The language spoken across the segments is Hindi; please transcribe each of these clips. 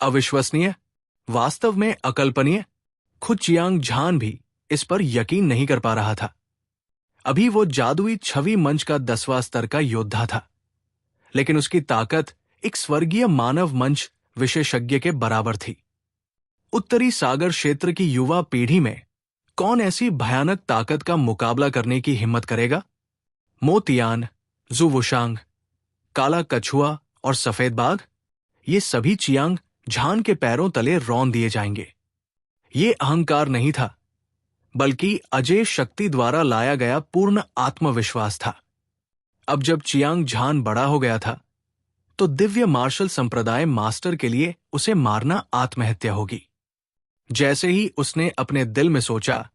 अविश्वसनीय, वास्तव में अकल्पनीय। खुद चियांग झान भी इस पर यकीन नहीं कर पा रहा था। अभी वो जादुई छवि मंच का 10वां स्तर का योद्धा था, लेकिन उसकी ताकत एक स्वर्गीय मानव मंच विशेषज्ञ के बराबर थी। उत्तरी सागर क्षेत्र की युवा पीढ़ी में कौन ऐसी भयानक ताकत का मुकाबला करने की हिम्मत करेगा? मोतियान, जू वुशांग, काला कछुआ और सफेद बाघ, ये सभी चियांग झान के पैरों तले रौंद दिए जाएंगे। ये अहंकार नहीं था, बल्कि अजय शक्ति द्वारा लाया गया पूर्ण आत्मविश्वास था। अब जब चियांग झान बड़ा हो गया था, तो दिव्य मार्शल संप्रदाय मास्टर के लिए उसे मारना आत्महत्या होगी। जैसे ही उसने अपने दिल में सोचा,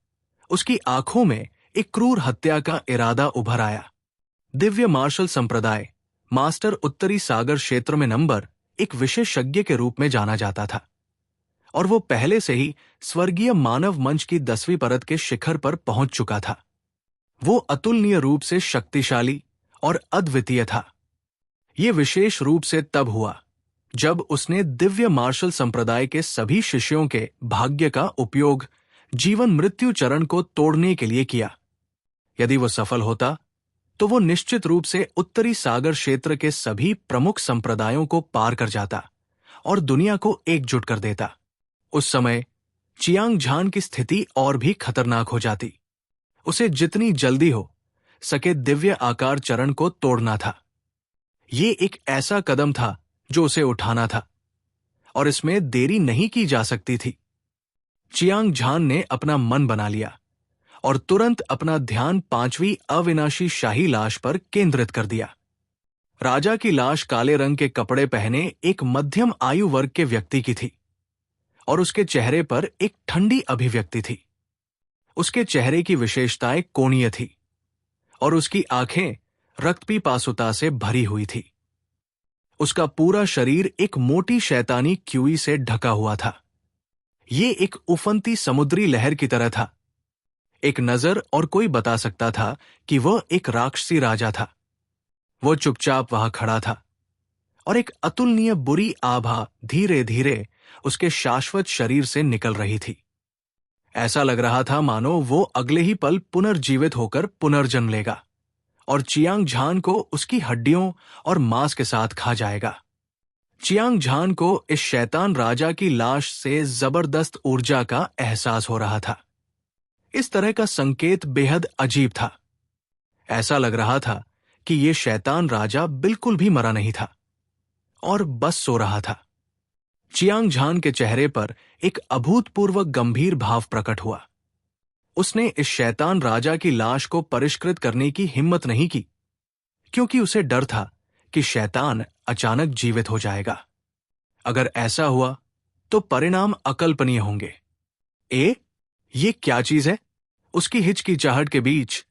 उसकी आंखों में एक क्रूर हत्या का इरादा उभर आया। दिव्य मार्शल संप्रदाय मास्टर उत्तरी सागर क्षेत्र में नंबर एक विशेषज्ञ के रूप में जाना जाता था, और वो पहले से ही स्वर्गीय मानव मंच की 10वीं परत के शिखर पर पहुंच चुका था। वो अतुलनीय रूप से शक्तिशाली और अद्वितीय था। ये विशेष रूप से तब हुआ जब उसने दिव्य मार्शल संप्रदाय के सभी शिष्यों के भाग्य का उपयोग जीवन मृत्यु चरण को तोड़ने के लिए किया। यदि वो सफल होता, तो वो निश्चित रूप से उत्तरी सागर क्षेत्र के सभी प्रमुख संप्रदायों को पार कर जाता और दुनिया को एकजुट कर देता। उस समय चियांग झान की स्थिति और भी खतरनाक हो जाती। उसे जितनी जल्दी हो सके दिव्य आकार चरण को तोड़ना था। ये एक ऐसा कदम था जो उसे उठाना था, और इसमें देरी नहीं की जा सकती थी। चियांग झान ने अपना मन बना लिया और तुरंत अपना ध्यान 5वीं अविनाशी शाही लाश पर केंद्रित कर दिया। राजा की लाश काले रंग के कपड़े पहने एक मध्यम आयु वर्ग के व्यक्ति की थी, और उसके चेहरे पर एक ठंडी अभिव्यक्ति थी। उसके चेहरे की विशेषताएं कोणीय थी, और उसकी आंखें रक्तपीपासुता से भरी हुई थी। उसका पूरा शरीर एक मोटी शैतानी क्यूई से ढका हुआ था। ये एक उफनती समुद्री लहर की तरह था। एक नजर और कोई बता सकता था कि वह एक राक्षसी राजा था। वह चुपचाप वहां खड़ा था, और एक अतुलनीय बुरी आभा धीरे धीरे उसके शाश्वत शरीर से निकल रही थी। ऐसा लग रहा था मानो वो अगले ही पल पुनर्जीवित होकर पुनर्जन्म लेगा और चियांग झान को उसकी हड्डियों और मांस के साथ खा जाएगा। चियांग झान को इस शैतान राजा की लाश से जबरदस्त ऊर्जा का एहसास हो रहा था। इस तरह का संकेत बेहद अजीब था। ऐसा लग रहा था कि ये शैतान राजा बिल्कुल भी मरा नहीं था और बस सो रहा था। चियांग झान के चेहरे पर एक अभूतपूर्व गंभीर भाव प्रकट हुआ। उसने इस शैतान राजा की लाश को परिष्कृत करने की हिम्मत नहीं की, क्योंकि उसे डर था कि शैतान अचानक जीवित हो जाएगा। अगर ऐसा हुआ तो परिणाम अकल्पनीय होंगे। ये क्या चीज है? उसकी हिचकिचाहट के बीच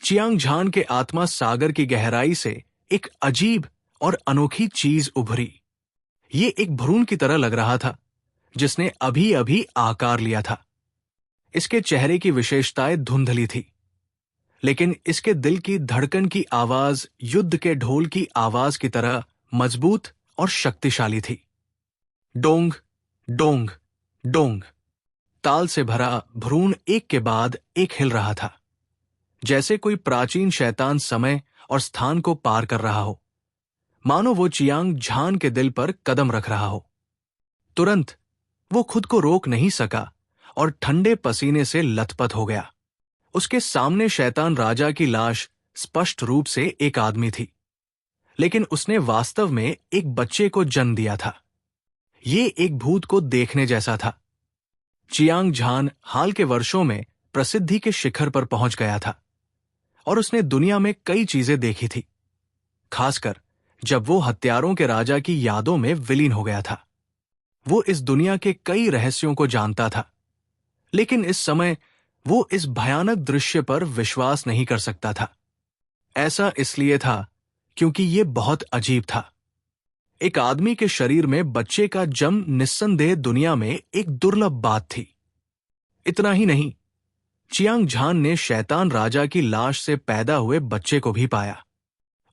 चियांग झान के आत्मा सागर की गहराई से एक अजीब और अनोखी चीज उभरी। ये एक भ्रूण की तरह लग रहा था, जिसने अभी अभी आकार लिया था। इसके चेहरे की विशेषताएं धुंधली थी, लेकिन इसके दिल की धड़कन की आवाज युद्ध के ढोल की आवाज की तरह मजबूत और शक्तिशाली थी। डोंग डोंग डोंग ताल से भरा भ्रूण एक के बाद एक हिल रहा था, जैसे कोई प्राचीन शैतान समय और स्थान को पार कर रहा हो, मानो वो चियांग झान के दिल पर कदम रख रहा हो। तुरंत वो खुद को रोक नहीं सका और ठंडे पसीने से लथपथ हो गया। उसके सामने शैतान राजा की लाश स्पष्ट रूप से एक आदमी थी, लेकिन उसने वास्तव में एक बच्चे को जन्म दिया था। ये एक भूत को देखने जैसा था। चियांग झान हाल के वर्षों में प्रसिद्धि के शिखर पर पहुंच गया था, और उसने दुनिया में कई चीजें देखी थी, खासकर जब वो हत्यारों के राजा की यादों में विलीन हो गया था। वो इस दुनिया के कई रहस्यों को जानता था, लेकिन इस समय वो इस भयानक दृश्य पर विश्वास नहीं कर सकता था। ऐसा इसलिए था क्योंकि ये बहुत अजीब था। एक आदमी के शरीर में बच्चे का जन्म निस्संदेह दुनिया में एक दुर्लभ बात थी। इतना ही नहीं, चियांग झान ने शैतान राजा की लाश से पैदा हुए बच्चे को भी पाया।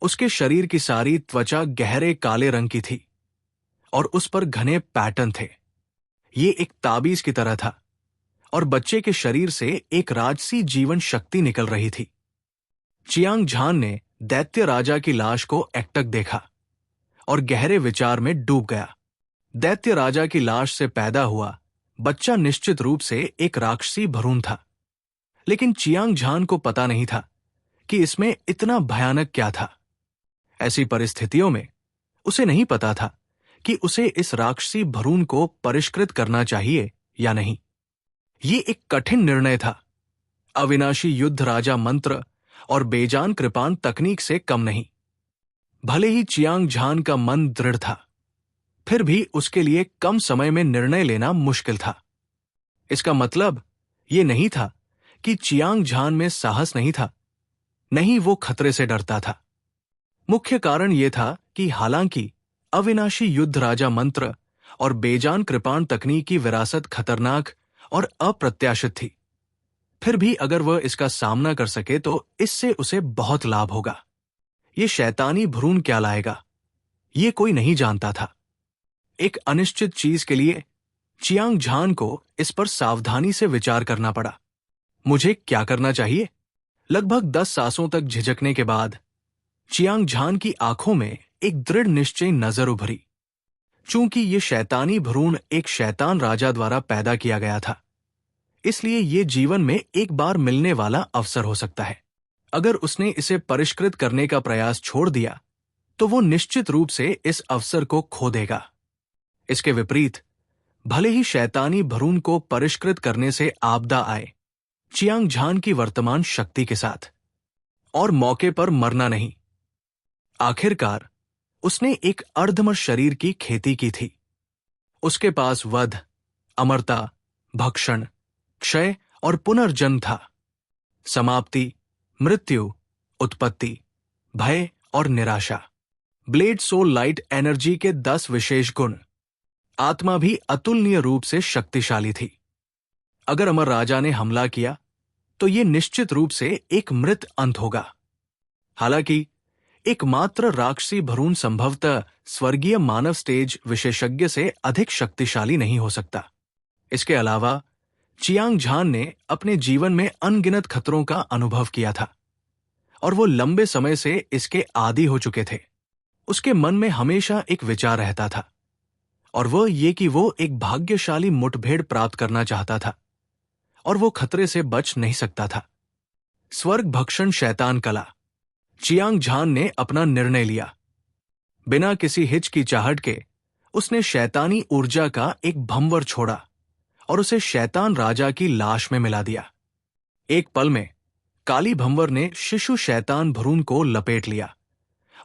उसके शरीर की सारी त्वचा गहरे काले रंग की थी, और उस पर घने पैटर्न थे। ये एक ताबीज की तरह था और बच्चे के शरीर से एक राजसी जीवन शक्ति निकल रही थी। चियांग झान ने दैत्य राजा की लाश को एकटक देखा और गहरे विचार में डूब गया। दैत्य राजा की लाश से पैदा हुआ बच्चा निश्चित रूप से एक राक्षसी भ्रूण था, लेकिन चियांग झान को पता नहीं था कि इसमें इतना भयानक क्या था। ऐसी परिस्थितियों में उसे नहीं पता था कि उसे इस राक्षसी भ्रूण को परिष्कृत करना चाहिए या नहीं। ये एक कठिन निर्णय था। अविनाशी युद्ध राजा मंत्र और बेजान कृपाण तकनीक से कम नहीं। भले ही चियांग झान का मन दृढ़ था, फिर भी उसके लिए कम समय में निर्णय लेना मुश्किल था। इसका मतलब ये नहीं था कि चियांग झान में साहस नहीं था, नहीं, वो खतरे से डरता था। मुख्य कारण यह था कि हालांकि अविनाशी युद्ध राजा मंत्र और बेजान कृपाण तकनीक की विरासत खतरनाक और अप्रत्याशित थी, फिर भी अगर वह इसका सामना कर सके तो इससे उसे बहुत लाभ होगा। ये शैतानी भ्रूण क्या लाएगा, ये कोई नहीं जानता था। एक अनिश्चित चीज के लिए चियांग झान को इस पर सावधानी से विचार करना पड़ा। मुझे क्या करना चाहिए? लगभग 10 सांसों तक झिझकने के बाद चियांग झान की आंखों में एक दृढ़ निश्चय नजर उभरी। चूंकि ये शैतानी भ्रूण एक शैतान राजा द्वारा पैदा किया गया था, इसलिए ये जीवन में एक बार मिलने वाला अवसर हो सकता है। अगर उसने इसे परिष्कृत करने का प्रयास छोड़ दिया तो वो निश्चित रूप से इस अवसर को खो देगा। इसके विपरीत, भले ही शैतानी भ्रूण को परिष्कृत करने से आपदा आए, चियांग झान की वर्तमान शक्ति के साथ और मौके पर मरना नहीं। आखिरकार उसने एक अर्धमर शरीर की खेती की थी। उसके पास वध, अमरता, भक्षण, क्षय और पुनर्जन्म था। समाप्ति, मृत्यु, उत्पत्ति, भय और निराशा। ब्लेड सोल लाइट एनर्जी के 10 विशेष गुण। आत्मा भी अतुलनीय रूप से शक्तिशाली थी। अगर अमर राजा ने हमला किया तो यह निश्चित रूप से एक मृत अंत होगा। हालांकि एकमात्र राक्षसी भ्रूण संभवतः स्वर्गीय मानव स्टेज विशेषज्ञ से अधिक शक्तिशाली नहीं हो सकता। इसके अलावा चियांग झान ने अपने जीवन में अनगिनत खतरों का अनुभव किया था और वो लंबे समय से इसके आदी हो चुके थे। उसके मन में हमेशा एक विचार रहता था और वह ये कि वो एक भाग्यशाली मुठभेड़ प्राप्त करना चाहता था और वो खतरे से बच नहीं सकता था। स्वर्ग भक्षण शैतान कला। चियांग झान ने अपना निर्णय लिया। बिना किसी हिचकिचाहट के उसने शैतानी ऊर्जा का एक भंवर छोड़ा और उसे शैतान राजा की लाश में मिला दिया। एक पल में काली भंवर ने शिशु शैतान भ्रूण को लपेट लिया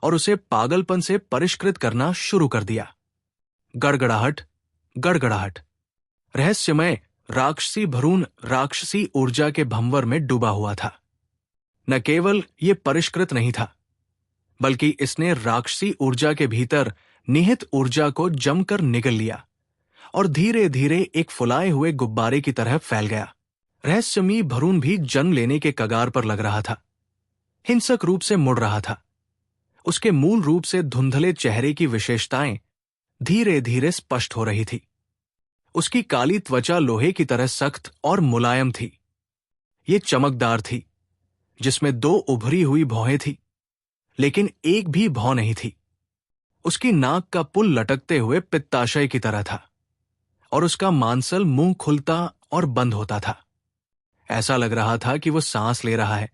और उसे पागलपन से परिष्कृत करना शुरू कर दिया। गड़गड़ाहट, गड़गड़ाहट। रहस्यमय राक्षसी भ्रूण राक्षसी ऊर्जा के भंवर में डूबा हुआ था। न केवल ये परिष्कृत नहीं था, बल्कि इसने राक्षसी ऊर्जा के भीतर निहित ऊर्जा को जमकर निगल लिया और धीरे धीरे एक फुलाए हुए गुब्बारे की तरह फैल गया। रहस्यमयी भ्रूण भी जन्म लेने के कगार पर लग रहा था। हिंसक रूप से मुड़ रहा था। उसके मूल रूप से धुंधले चेहरे की विशेषताएं धीरे धीरे स्पष्ट हो रही थी। उसकी काली त्वचा लोहे की तरह सख्त और मुलायम थी। ये चमकदार थी, जिसमें 2 उभरी हुई भौहें थी, लेकिन एक भी भौं नहीं थी। उसकी नाक का पुल लटकते हुए पित्ताशय की तरह था और उसका मांसल मुंह खुलता और बंद होता था। ऐसा लग रहा था कि वो सांस ले रहा है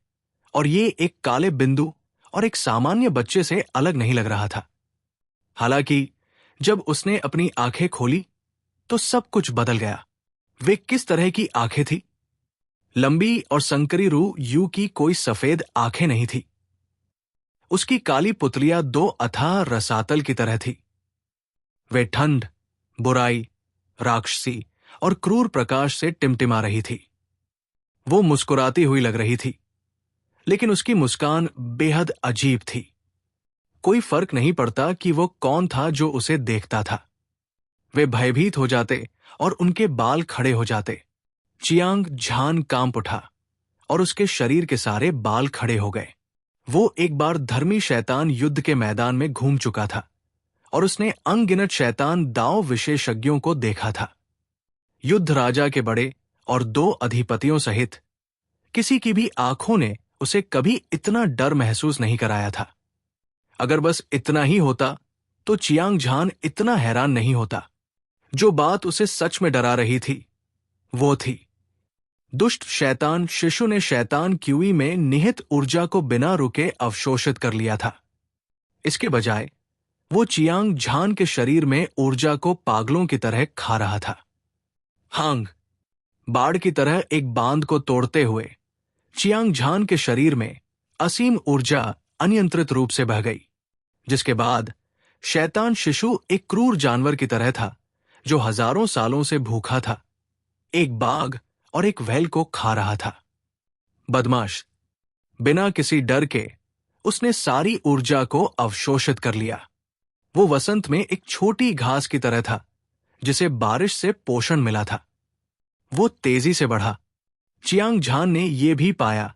और ये एक काले बिंदु और एक सामान्य बच्चे से अलग नहीं लग रहा था। हालांकि जब उसने अपनी आंखें खोली तो सब कुछ बदल गया। वे किस तरह की आंखें थी? लंबी और संकरी रूह यू की कोई सफेद आंखें नहीं थी। उसकी काली पुतलियां 2 अथाह रसातल की तरह थी। वे ठंड, बुराई, राक्षसी और क्रूर प्रकाश से टिमटिमा रही थी। वो मुस्कुराती हुई लग रही थी, लेकिन उसकी मुस्कान बेहद अजीब थी। कोई फर्क नहीं पड़ता कि वो कौन था जो उसे देखता था। वे भयभीत हो जाते और उनके बाल खड़े हो जाते। चियांग झान कांप उठा और उसके शरीर के सारे बाल खड़े हो गए। वो एक बार धर्मी शैतान युद्ध के मैदान में घूम चुका था और उसने अनगिनत शैतान दांव विशेषज्ञों को देखा था। युद्ध राजा के बड़े और 2 अधिपतियों सहित किसी की भी आंखों ने उसे कभी इतना डर महसूस नहीं कराया था। अगर बस इतना ही होता तो चियांग झान इतना हैरान नहीं होता। जो बात उसे सच में डरा रही थी वो थी, दुष्ट शैतान शिशु ने शैतान क्यूई में निहित ऊर्जा को बिना रुके अवशोषित कर लिया था। इसके बजाय वो चियांग झान के शरीर में ऊर्जा को पागलों की तरह खा रहा था। हांग, बाढ़ की तरह एक बांध को तोड़ते हुए चियांग झान के शरीर में असीम ऊर्जा अनियंत्रित रूप से बह गई, जिसके बाद शैतान शिशु एक क्रूर जानवर की तरह था जो हजारों सालों से भूखा था, एक बाघ और एक व्हेल को खा रहा था। बदमाश, बिना किसी डर के उसने सारी ऊर्जा को अवशोषित कर लिया। वो वसंत में एक छोटी घास की तरह था जिसे बारिश से पोषण मिला था। वो तेजी से बढ़ा। चियांग झान ने यह भी पाया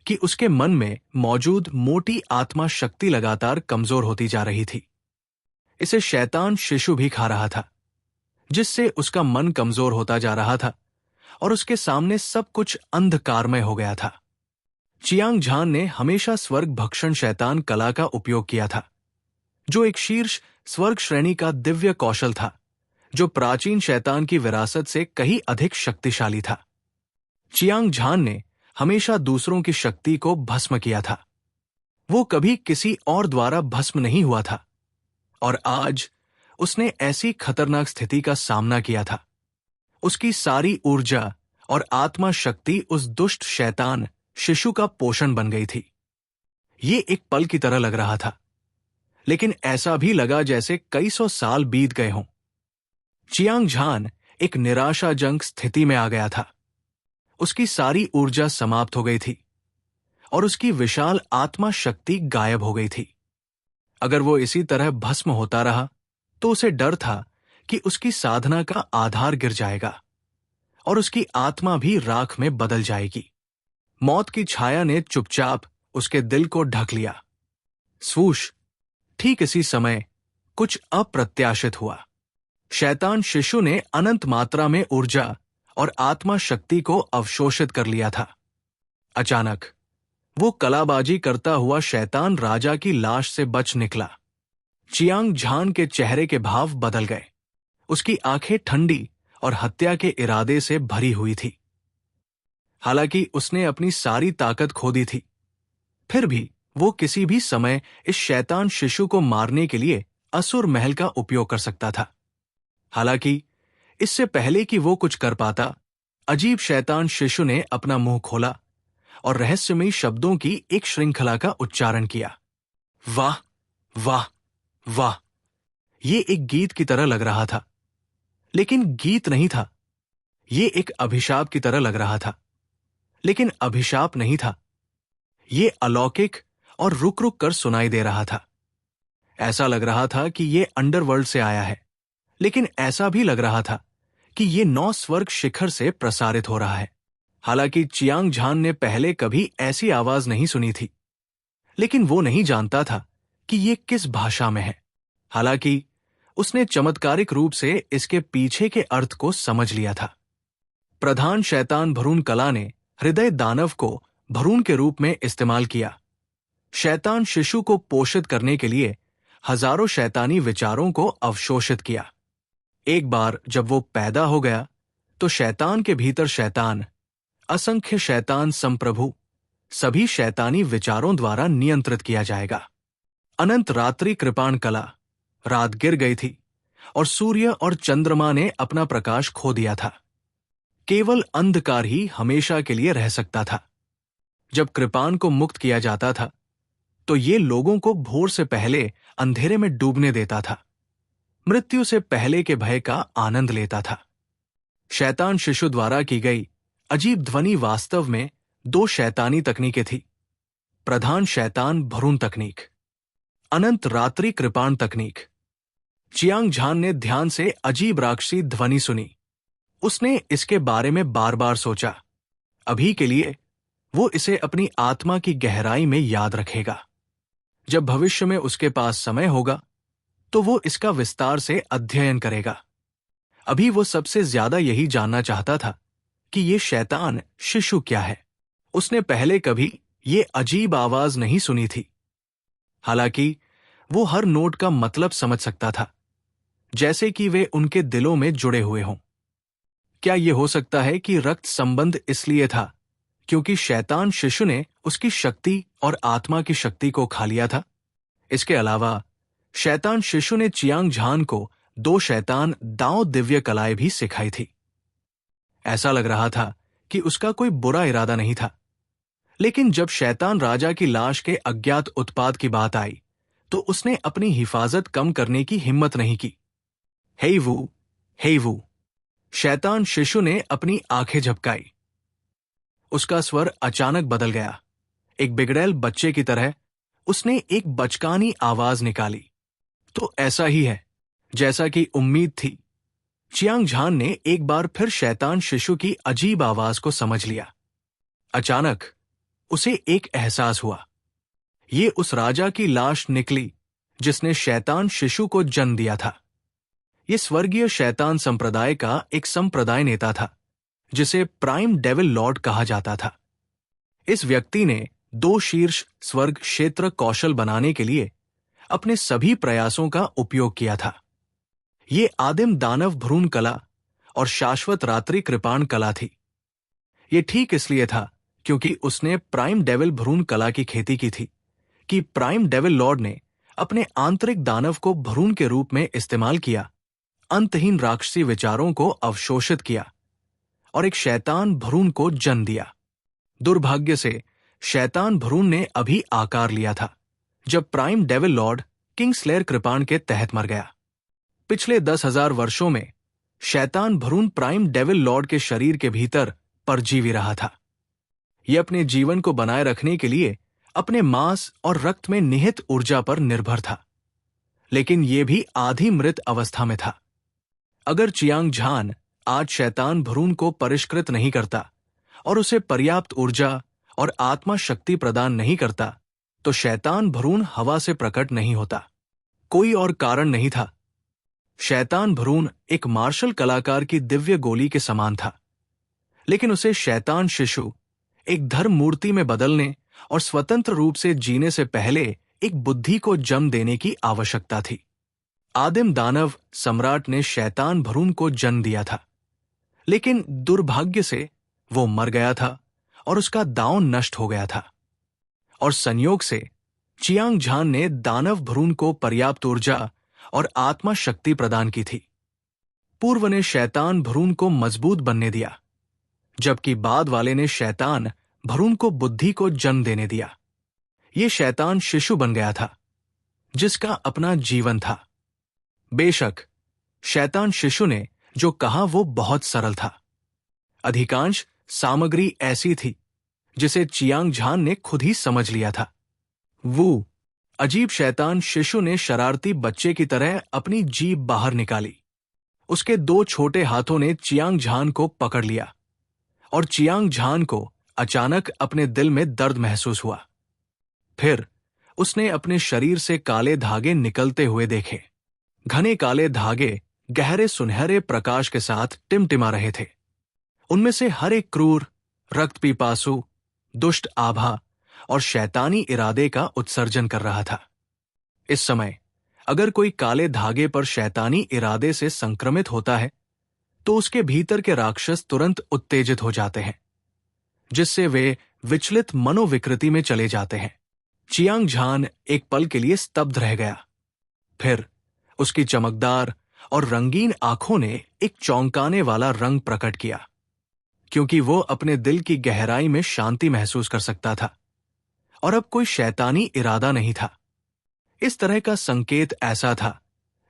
कि उसके मन में मौजूद मोटी आत्मा शक्ति लगातार कमजोर होती जा रही थी। इसे शैतान शिशु भी खा रहा था, जिससे उसका मन कमजोर होता जा रहा था और उसके सामने सब कुछ अंधकारमय हो गया था। चियांग झान ने हमेशा स्वर्ग भक्षण शैतान कला का उपयोग किया था, जो एक शीर्ष स्वर्ग श्रेणी का दिव्य कौशल था, जो प्राचीन शैतान की विरासत से कहीं अधिक शक्तिशाली था। चियांग झान ने हमेशा दूसरों की शक्ति को भस्म किया था। वो कभी किसी और द्वारा भस्म नहीं हुआ था, और आज उसने ऐसी खतरनाक स्थिति का सामना किया था। उसकी सारी ऊर्जा और आत्मा शक्ति उस दुष्ट शैतान शिशु का पोषण बन गई थी। ये एक पल की तरह लग रहा था, लेकिन ऐसा भी लगा जैसे कई सौ साल बीत गए हों। चियांग झान एक निराशाजनक स्थिति में आ गया था। उसकी सारी ऊर्जा समाप्त हो गई थी और उसकी विशाल आत्मा शक्ति गायब हो गई थी। अगर वो इसी तरह भस्म होता रहा तो उसे डर था कि उसकी साधना का आधार गिर जाएगा और उसकी आत्मा भी राख में बदल जाएगी। मौत की छाया ने चुपचाप उसके दिल को ढक लिया। स्वूश, ठीक इसी समय कुछ अप्रत्याशित हुआ। शैतान शिशु ने अनंत मात्रा में ऊर्जा और आत्मा शक्ति को अवशोषित कर लिया था। अचानक वो कलाबाजी करता हुआ शैतान राजा की लाश से बच निकला। चियांग झान के चेहरे के भाव बदल गए। उसकी आंखें ठंडी और हत्या के इरादे से भरी हुई थी। हालांकि उसने अपनी सारी ताकत खो दी थी, फिर भी वो किसी भी समय इस शैतान शिशु को मारने के लिए असुर महल का उपयोग कर सकता था। हालांकि इससे पहले कि वो कुछ कर पाता, अजीब शैतान शिशु ने अपना मुंह खोला और रहस्यमयी शब्दों की एक श्रृंखला का उच्चारण किया। वाह, वाह, वाह। ये एक गीत की तरह लग रहा था, लेकिन गीत नहीं था। ये एक अभिशाप की तरह लग रहा था, लेकिन अभिशाप नहीं था। ये अलौकिक और रुक रुक कर सुनाई दे रहा था। ऐसा लग रहा था कि ये अंडरवर्ल्ड से आया है, लेकिन ऐसा भी लग रहा था कि ये 9 स्वर्ग शिखर से प्रसारित हो रहा है। हालांकि चियांग झान ने पहले कभी ऐसी आवाज नहीं सुनी थी, लेकिन वो नहीं जानता था कि ये किस भाषा में है। हालांकि उसने चमत्कारिक रूप से इसके पीछे के अर्थ को समझ लिया था। प्रधान शैतान भरून कला ने हृदय दानव को भरून के रूप में इस्तेमाल किया। शैतान शिशु को पोषित करने के लिए हजारों शैतानी विचारों को अवशोषित किया। एक बार जब वो पैदा हो गया तो शैतान के भीतर शैतान, असंख्य शैतान संप्रभु, सभी शैतानी विचारों द्वारा नियंत्रित किया जाएगा। अनंत रात्रि कृपाण कला, रात गिर गई थी और सूर्य और चंद्रमा ने अपना प्रकाश खो दिया था। केवल अंधकार ही हमेशा के लिए रह सकता था। जब कृपाण को मुक्त किया जाता था तो ये लोगों को भोर से पहले अंधेरे में डूबने देता था, मृत्यु से पहले के भय का आनंद लेता था। शैतान शिशु द्वारा की गई अजीब ध्वनि वास्तव में 2 शैतानी तकनीकें थी। प्रधान शैतान भरून तकनीक, अनंत रात्रि कृपाण तकनीक। चियांग झान ने ध्यान से अजीब राक्षसी ध्वनि सुनी। उसने इसके बारे में बार बार सोचा। अभी के लिए वो इसे अपनी आत्मा की गहराई में याद रखेगा। जब भविष्य में उसके पास समय होगा तो वो इसका विस्तार से अध्ययन करेगा। अभी वो सबसे ज्यादा यही जानना चाहता था कि ये शैतान शिशु क्या है। उसने पहले कभी ये अजीब आवाज नहीं सुनी थी। हालांकि वो हर नोट का मतलब समझ सकता था, जैसे कि वे उनके दिलों में जुड़े हुए हों। क्या ये हो सकता है कि रक्त संबंध इसलिए था क्योंकि शैतान शिशु ने उसकी शक्ति और आत्मा की शक्ति को खा लिया था? इसके अलावा शैतान शिशु ने चियांग झान को 2 शैतान दांव दिव्य कलाएं भी सिखाई थी। ऐसा लग रहा था कि उसका कोई बुरा इरादा नहीं था, लेकिन जब शैतान राजा की लाश के अज्ञात उत्पाद की बात आई तो उसने अपनी हिफाजत कम करने की हिम्मत नहीं की। हे वू, शैतान शिशु ने अपनी आंखें झपकाई। उसका स्वर अचानक बदल गया। एक बिगड़ैल बच्चे की तरह उसने एक बचकानी आवाज निकाली। तो ऐसा ही है जैसा कि उम्मीद थी। चियांग झान ने एक बार फिर शैतान शिशु की अजीब आवाज को समझ लिया। अचानक उसे एक एहसास हुआ। ये उस राजा की लाश निकली जिसने शैतान शिशु को जन्म दिया था। ये स्वर्गीय शैतान संप्रदाय का एक संप्रदाय नेता था जिसे प्राइम डेविल लॉर्ड कहा जाता था। इस व्यक्ति ने 2 शीर्ष स्वर्ग क्षेत्र कौशल बनाने के लिए अपने सभी प्रयासों का उपयोग किया था। ये आदिम दानव भ्रूण कला और शाश्वत रात्रि कृपाण कला थी। ये ठीक इसलिए था क्योंकि उसने प्राइम डेविल भ्रूण कला की खेती की थी कि प्राइम डेविल लॉर्ड ने अपने आंतरिक दानव को भ्रूण के रूप में इस्तेमाल किया, अंतहीन राक्षसी विचारों को अवशोषित किया और एक शैतान भ्रूण को जन्म दिया। दुर्भाग्य से शैतान भ्रूण ने अभी आकार लिया था जब प्राइम डेविल लॉर्ड किंगस्लेयर कृपाण के तहत मर गया। पिछले 10,000 वर्षों में शैतान भ्रूण प्राइम डेविल लॉर्ड के शरीर के भीतर परजीवी रहा था। यह अपने जीवन को बनाए रखने के लिए अपने मांस और रक्त में निहित ऊर्जा पर निर्भर था, लेकिन यह भी आधी मृत अवस्था में था। अगर चियांग झान आज शैतान भ्रूण को परिष्कृत नहीं करता और उसे पर्याप्त ऊर्जा और आत्मा शक्ति प्रदान नहीं करता तो शैतान भ्रूण हवा से प्रकट नहीं होता। कोई और कारण नहीं था। शैतान भ्रूण एक मार्शल कलाकार की दिव्य गोली के समान था, लेकिन उसे शैतान शिशु एक धर्म मूर्ति में बदलने और स्वतंत्र रूप से जीने से पहले एक बुद्धि को जन्म देने की आवश्यकता थी। आदिम दानव सम्राट ने शैतान भ्रूण को जन्म दिया था, लेकिन दुर्भाग्य से वो मर गया था और उसका दांव नष्ट हो गया था। और संयोग से चियांग झान ने दानव भ्रूण को पर्याप्त ऊर्जा और आत्मा शक्ति प्रदान की थी। पूर्व ने शैतान भ्रूण को मजबूत बनने दिया, जबकि बाद वाले ने शैतान भ्रूण को बुद्धि को जन्म देने दिया। ये शैतान शिशु बन गया था जिसका अपना जीवन था। बेशक शैतान शिशु ने जो कहा वो बहुत सरल था। अधिकांश सामग्री ऐसी थी जिसे चियांग झान ने खुद ही समझ लिया था। वो अजीब शैतान शिशु ने शरारती बच्चे की तरह अपनी जीभ बाहर निकाली। उसके 2 छोटे हाथों ने चियांग झान को पकड़ लिया और चियांग झान को अचानक अपने दिल में दर्द महसूस हुआ। फिर उसने अपने शरीर से काले धागे निकलते हुए देखे। घने काले धागे गहरे सुनहरे प्रकाश के साथ टिमटिमा रहे थे। उनमें से हर एक क्रूर, रक्त पिपासु, दुष्ट आभा और शैतानी इरादे का उत्सर्जन कर रहा था। इस समय अगर कोई काले धागे पर शैतानी इरादे से संक्रमित होता है तो उसके भीतर के राक्षस तुरंत उत्तेजित हो जाते हैं, जिससे वे विचलित मनोविकृति में चले जाते हैं। चियांग झान एक पल के लिए स्तब्ध रह गया। फिर उसकी चमकदार और रंगीन आंखों ने एक चौंकाने वाला रंग प्रकट किया, क्योंकि वो अपने दिल की गहराई में शांति महसूस कर सकता था और अब कोई शैतानी इरादा नहीं था। इस तरह का संकेत ऐसा था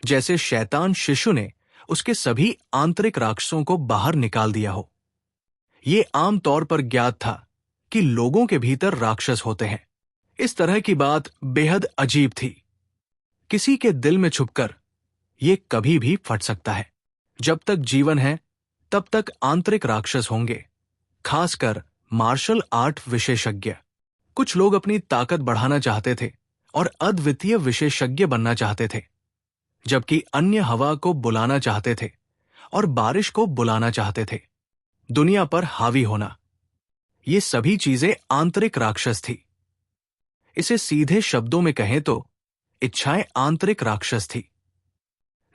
जैसे शैतान शिशु ने उसके सभी आंतरिक राक्षसों को बाहर निकाल दिया हो। ये आम तौर पर ज्ञात था कि लोगों के भीतर राक्षस होते हैं। इस तरह की बात बेहद अजीब थी। किसी के दिल में छुपकर ये कभी भी फट सकता है। जब तक जीवन है तब तक आंतरिक राक्षस होंगे, खासकर मार्शल आर्ट विशेषज्ञ। कुछ लोग अपनी ताकत बढ़ाना चाहते थे और अद्वितीय विशेषज्ञ बनना चाहते थे, जबकि अन्य हवा को बुलाना चाहते थे और बारिश को बुलाना चाहते थे। दुनिया पर हावी होना, ये सभी चीजें आंतरिक राक्षस थी। इसे सीधे शब्दों में कहें तो इच्छाएं आंतरिक राक्षस थी।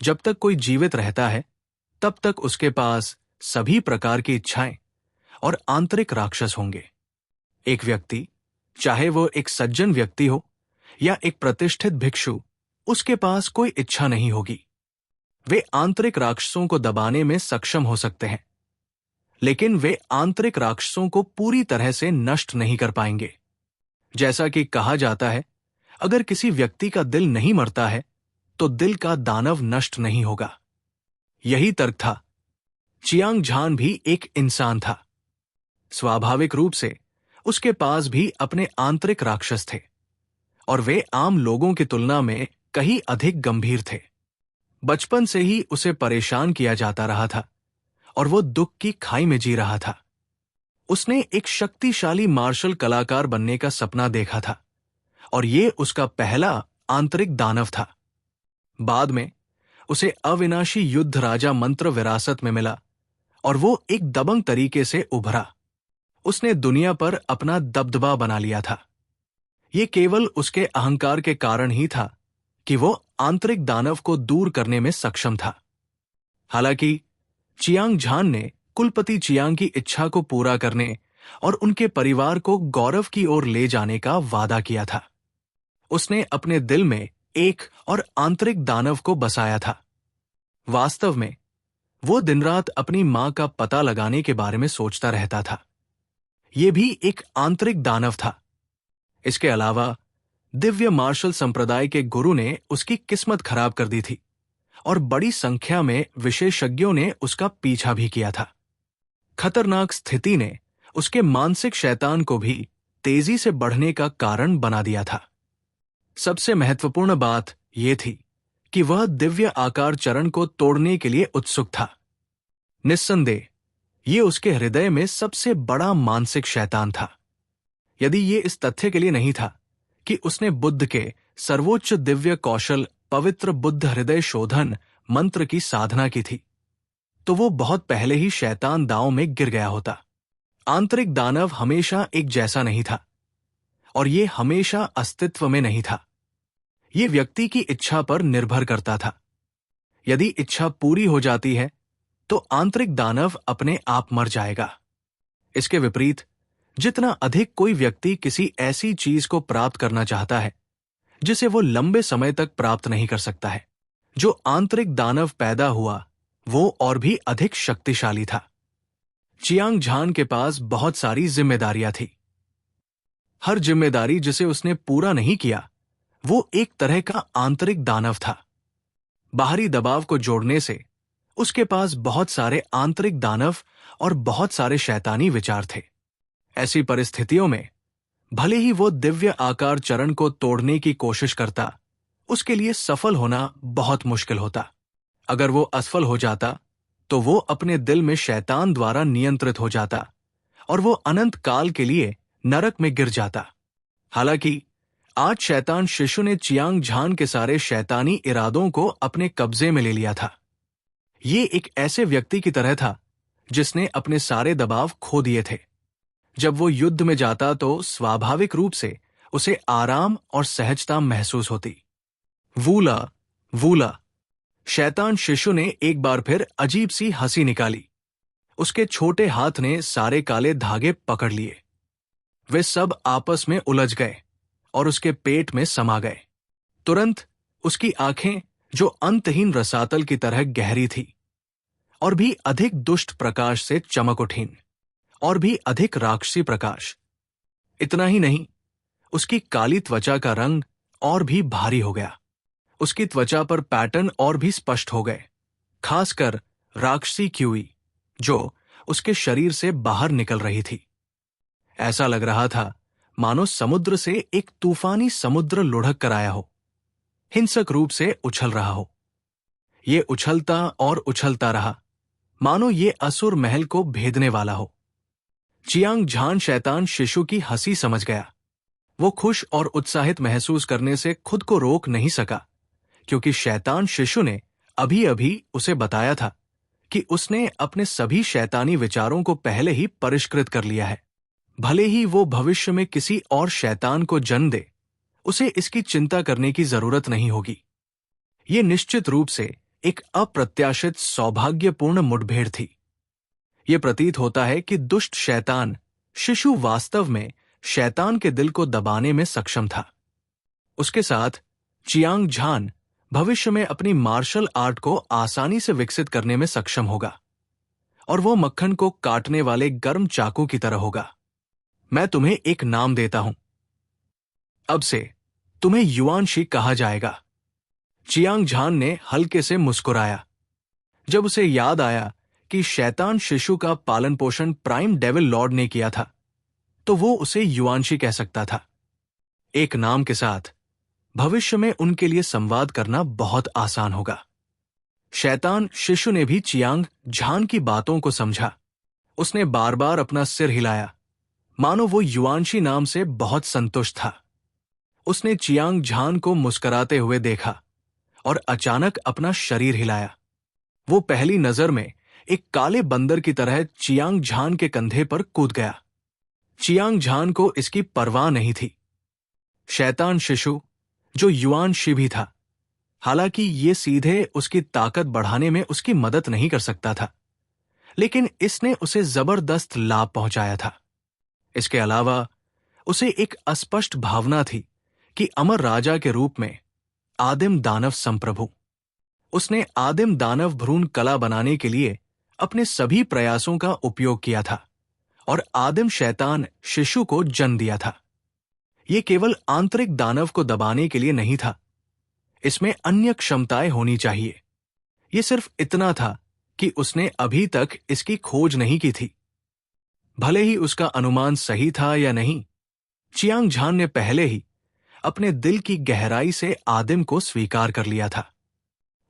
जब तक कोई जीवित रहता है तब तक उसके पास सभी प्रकार की इच्छाएं और आंतरिक राक्षस होंगे। एक व्यक्ति, चाहे वो एक सज्जन व्यक्ति हो या एक प्रतिष्ठित भिक्षु, उसके पास कोई इच्छा नहीं होगी। वे आंतरिक राक्षसों को दबाने में सक्षम हो सकते हैं, लेकिन वे आंतरिक राक्षसों को पूरी तरह से नष्ट नहीं कर पाएंगे। जैसा कि कहा जाता है, अगर किसी व्यक्ति का दिल नहीं मरता है तो दिल का दानव नष्ट नहीं होगा। यही तर्क था। चियांग झान भी एक इंसान था। स्वाभाविक रूप से उसके पास भी अपने आंतरिक राक्षस थे और वे आम लोगों की तुलना में कहीं अधिक गंभीर थे। बचपन से ही उसे परेशान किया जाता रहा था और वो दुख की खाई में जी रहा था। उसने एक शक्तिशाली मार्शल कलाकार बनने का सपना देखा था और ये उसका पहला आंतरिक दानव था। बाद में उसे अविनाशी युद्ध राजा मंत्र विरासत में मिला और वो एक दबंग तरीके से उभरा। उसने दुनिया पर अपना दबदबा बना लिया था। ये केवल उसके अहंकार के कारण ही था कि वो आंतरिक दानव को दूर करने में सक्षम था। हालांकि चियांग झान ने कुलपति चियांग की इच्छा को पूरा करने और उनके परिवार को गौरव की ओर ले जाने का वादा किया था। उसने अपने दिल में एक और आंतरिक दानव को बसाया था। वास्तव में वो दिन रात अपनी मां का पता लगाने के बारे में सोचता रहता था। ये भी एक आंतरिक दानव था। इसके अलावा दिव्य मार्शल संप्रदाय के गुरु ने उसकी किस्मत खराब कर दी थी और बड़ी संख्या में विशेषज्ञों ने उसका पीछा भी किया था। खतरनाक स्थिति ने उसके मानसिक शैतान को भी तेजी से बढ़ने का कारण बना दिया था। सबसे महत्वपूर्ण बात यह थी कि वह दिव्य आकार चरण को तोड़ने के लिए उत्सुक था। निस्संदेह ये उसके हृदय में सबसे बड़ा मानसिक शैतान था। यदि ये इस तथ्य के लिए नहीं था कि उसने बुद्ध के सर्वोच्च दिव्य कौशल पवित्र बुद्ध हृदय शोधन मंत्र की साधना की थी, तो वो बहुत पहले ही शैतान दांव में गिर गया होता। आंतरिक दानव हमेशा एक जैसा नहीं था और ये हमेशा अस्तित्व में नहीं था। ये व्यक्ति की इच्छा पर निर्भर करता था। यदि इच्छा पूरी हो जाती है तो आंतरिक दानव अपने आप मर जाएगा। इसके विपरीत, जितना अधिक कोई व्यक्ति किसी ऐसी चीज को प्राप्त करना चाहता है जिसे वो लंबे समय तक प्राप्त नहीं कर सकता है, जो आंतरिक दानव पैदा हुआ वो और भी अधिक शक्तिशाली था। चियांग झान के पास बहुत सारी जिम्मेदारियां थी। हर जिम्मेदारी जिसे उसने पूरा नहीं किया वो एक तरह का आंतरिक दानव था। बाहरी दबाव को जोड़ने से उसके पास बहुत सारे आंतरिक दानव और बहुत सारे शैतानी विचार थे। ऐसी परिस्थितियों में भले ही वो दिव्य आकार चरण को तोड़ने की कोशिश करता, उसके लिए सफल होना बहुत मुश्किल होता। अगर वो असफल हो जाता तो वो अपने दिल में शैतान द्वारा नियंत्रित हो जाता और वो अनंत काल के लिए नरक में गिर जाता। हालांकि आज शैतान शिशु ने चियांग झान के सारे शैतानी इरादों को अपने कब्जे में ले लिया था। ये एक ऐसे व्यक्ति की तरह था जिसने अपने सारे दबाव खो दिए थे। जब वो युद्ध में जाता तो स्वाभाविक रूप से उसे आराम और सहजता महसूस होती। वूला वूला, शैतान शिशु ने एक बार फिर अजीब सी हंसी निकाली। उसके छोटे हाथ ने सारे काले धागे पकड़ लिए। वे सब आपस में उलझ गए और उसके पेट में समा गए। तुरंत उसकी आंखें, जो अंतहीन रसातल की तरह गहरी थी, और भी अधिक दुष्ट प्रकाश से चमक उठीं, और भी अधिक राक्षसी प्रकाश। इतना ही नहीं, उसकी काली त्वचा का रंग और भी भारी हो गया। उसकी त्वचा पर पैटर्न और भी स्पष्ट हो गए, खासकर राक्षसी क्यूई जो उसके शरीर से बाहर निकल रही थी। ऐसा लग रहा था मानो समुद्र से एक तूफानी समुद्र लुढ़क कर आया हो, हिंसक रूप से उछल रहा हो। ये उछलता और उछलता रहा, मानो ये असुर महल को भेदने वाला हो। चियांग झान शैतान शिशु की हंसी समझ गया। वो खुश और उत्साहित महसूस करने से खुद को रोक नहीं सका, क्योंकि शैतान शिशु ने अभी अभी उसे बताया था कि उसने अपने सभी शैतानी विचारों को पहले ही परिष्कृत कर लिया है। भले ही वो भविष्य में किसी और शैतान को जन्म दे, उसे इसकी चिंता करने की जरूरत नहीं होगी। ये निश्चित रूप से एक अप्रत्याशित सौभाग्यपूर्ण मुठभेड़ थी। ये प्रतीत होता है कि दुष्ट शैतान शिशु वास्तव में शैतान के दिल को दबाने में सक्षम था। उसके साथ चियांग झान भविष्य में अपनी मार्शल आर्ट को आसानी से विकसित करने में सक्षम होगा और वो मक्खन को काटने वाले गर्म चाकू की तरह होगा। मैं तुम्हें एक नाम देता हूं। अब से तुम्हें युआनशी कहा जाएगा। चियांग झान ने हल्के से मुस्कुराया। जब उसे याद आया कि शैतान शिशु का पालन पोषण प्राइम डेविल लॉर्ड ने किया था, तो वो उसे युआनशी कह सकता था। एक नाम के साथ भविष्य में उनके लिए संवाद करना बहुत आसान होगा। शैतान शिशु ने भी चियांग झान की बातों को समझा। उसने बार बार अपना सिर हिलाया, मानो वो युआनशी नाम से बहुत संतुष्ट था। उसने चियांग झान को मुस्कुराते हुए देखा और अचानक अपना शरीर हिलाया। वो पहली नजर में एक काले बंदर की तरह चियांग झान के कंधे पर कूद गया। चियांग झान को इसकी परवाह नहीं थी। शैतान शिशु, जो युआनशी भी था, हालांकि ये सीधे उसकी ताकत बढ़ाने में उसकी मदद नहीं कर सकता था, लेकिन इसने उसे जबरदस्त लाभ पहुंचाया था। इसके अलावा उसे एक अस्पष्ट भावना थी कि अमर राजा के रूप में आदिम दानव संप्रभु, उसने आदिम दानव भ्रूण कला बनाने के लिए अपने सभी प्रयासों का उपयोग किया था और आदिम शैतान शिशु को जन्म दिया था। यह केवल आंतरिक दानव को दबाने के लिए नहीं था, इसमें अन्य क्षमताएं होनी चाहिए। यह सिर्फ इतना था कि उसने अभी तक इसकी खोज नहीं की थी। भले ही उसका अनुमान सही था या नहीं, चियांग झान ने पहले ही अपने दिल की गहराई से आदिम को स्वीकार कर लिया था।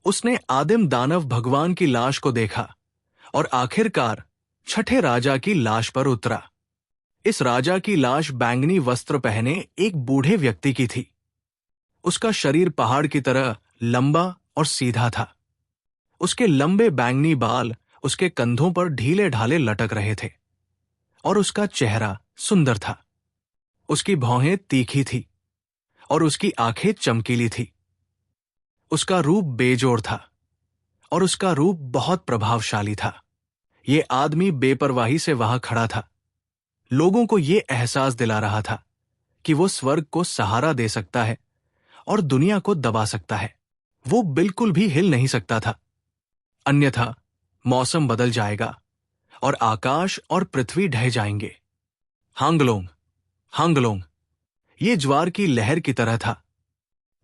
उसने आदिम दानव भगवान की लाश को देखा और आखिरकार छठे राजा की लाश पर उतरा। इस राजा की लाश बैंगनी वस्त्र पहने एक बूढ़े व्यक्ति की थी। उसका शरीर पहाड़ की तरह लंबा और सीधा था। उसके लंबे बैंगनी बाल उसके कंधों पर ढीले ढाले लटक रहे थे और उसका चेहरा सुंदर था। उसकी भौहें तीखी थी और उसकी आंखें चमकीली थी। उसका रूप बेजोड़ था और उसका रूप बहुत प्रभावशाली था। ये आदमी बेपरवाही से वहां खड़ा था, लोगों को ये एहसास दिला रहा था कि वो स्वर्ग को सहारा दे सकता है और दुनिया को दबा सकता है। वो बिल्कुल भी हिल नहीं सकता था, अन्यथा मौसम बदल जाएगा और आकाश और पृथ्वी ढह जाएंगे। हांगलोंग, हांगलोंग, ये ज्वार की लहर की तरह था।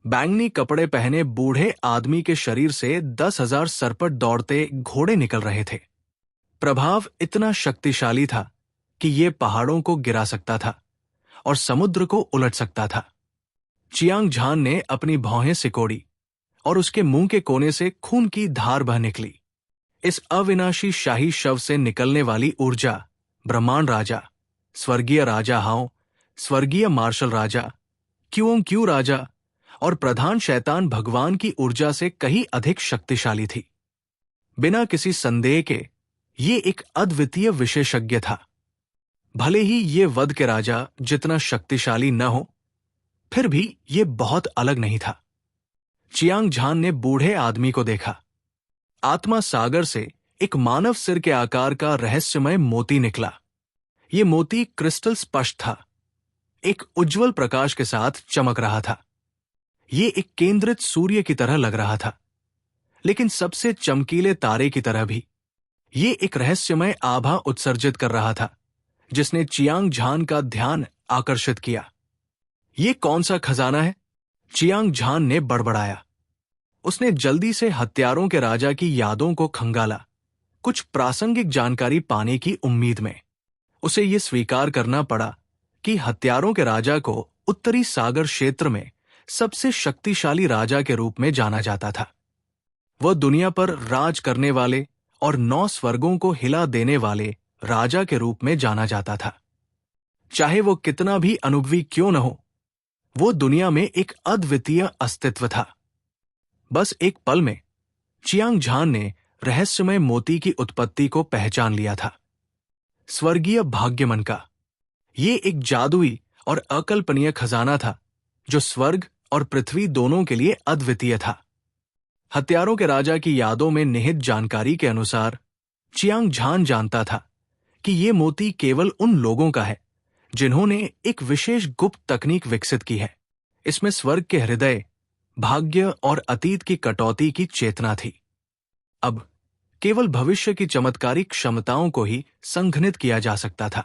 बैंगनी कपड़े पहने बूढ़े आदमी के शरीर से 10,000 सरपट दौड़ते घोड़े निकल रहे थे। प्रभाव इतना शक्तिशाली था कि ये पहाड़ों को गिरा सकता था और समुद्र को उलट सकता था। चियांग झान ने अपनी भौहें सिकोड़ी और उसके मुंह के कोने से खून की धार बह निकली। इस अविनाशी शाही शव से निकलने वाली ऊर्जा ब्रह्मांड राजा, स्वर्गीय राजा हाओ, स्वर्गीय मार्शल राजा, क्यूओंग क्यू राजा और प्रधान शैतान भगवान की ऊर्जा से कहीं अधिक शक्तिशाली थी। बिना किसी संदेह के ये एक अद्वितीय विशेषज्ञ था। भले ही ये वध के राजा जितना शक्तिशाली न हो, फिर भी ये बहुत अलग नहीं था। चियांग झान ने बूढ़े आदमी को देखा। आत्मा सागर से एक मानव सिर के आकार का रहस्यमय मोती निकला। ये मोती क्रिस्टल स्पष्ट था, एक उज्जवल प्रकाश के साथ चमक रहा था। ये एक केंद्रित सूर्य की तरह लग रहा था, लेकिन सबसे चमकीले तारे की तरह भी। ये एक रहस्यमय आभा उत्सर्जित कर रहा था, जिसने चियांग झान का ध्यान आकर्षित किया। ये कौन सा खजाना है? चियांग झान ने बड़बड़ाया। उसने जल्दी से हत्यारों के राजा की यादों को खंगाला, कुछ प्रासंगिक जानकारी पाने की उम्मीद में। उसे ये स्वीकार करना पड़ा कि हत्यारों के राजा को उत्तरी सागर क्षेत्र में सबसे शक्तिशाली राजा के रूप में जाना जाता था। वह दुनिया पर राज करने वाले और 9 स्वर्गों को हिला देने वाले राजा के रूप में जाना जाता था। चाहे वो कितना भी अनुभवी क्यों न हो, वो दुनिया में एक अद्वितीय अस्तित्व था। बस एक पल में चियांग झान ने रहस्यमय मोती की उत्पत्ति को पहचान लिया था। स्वर्गीय भाग्यमन का ये एक जादुई और अकल्पनीय खजाना था जो स्वर्ग और पृथ्वी दोनों के लिए अद्वितीय था। हत्यारों के राजा की यादों में निहित जानकारी के अनुसार चियांग झान जानता था कि ये मोती केवल उन लोगों का है जिन्होंने एक विशेष गुप्त तकनीक विकसित की है। इसमें स्वर्ग के हृदय, भाग्य और अतीत की कटौती की चेतना थी। अब केवल भविष्य की चमत्कारिक क्षमताओं को ही संघनित किया जा सकता था।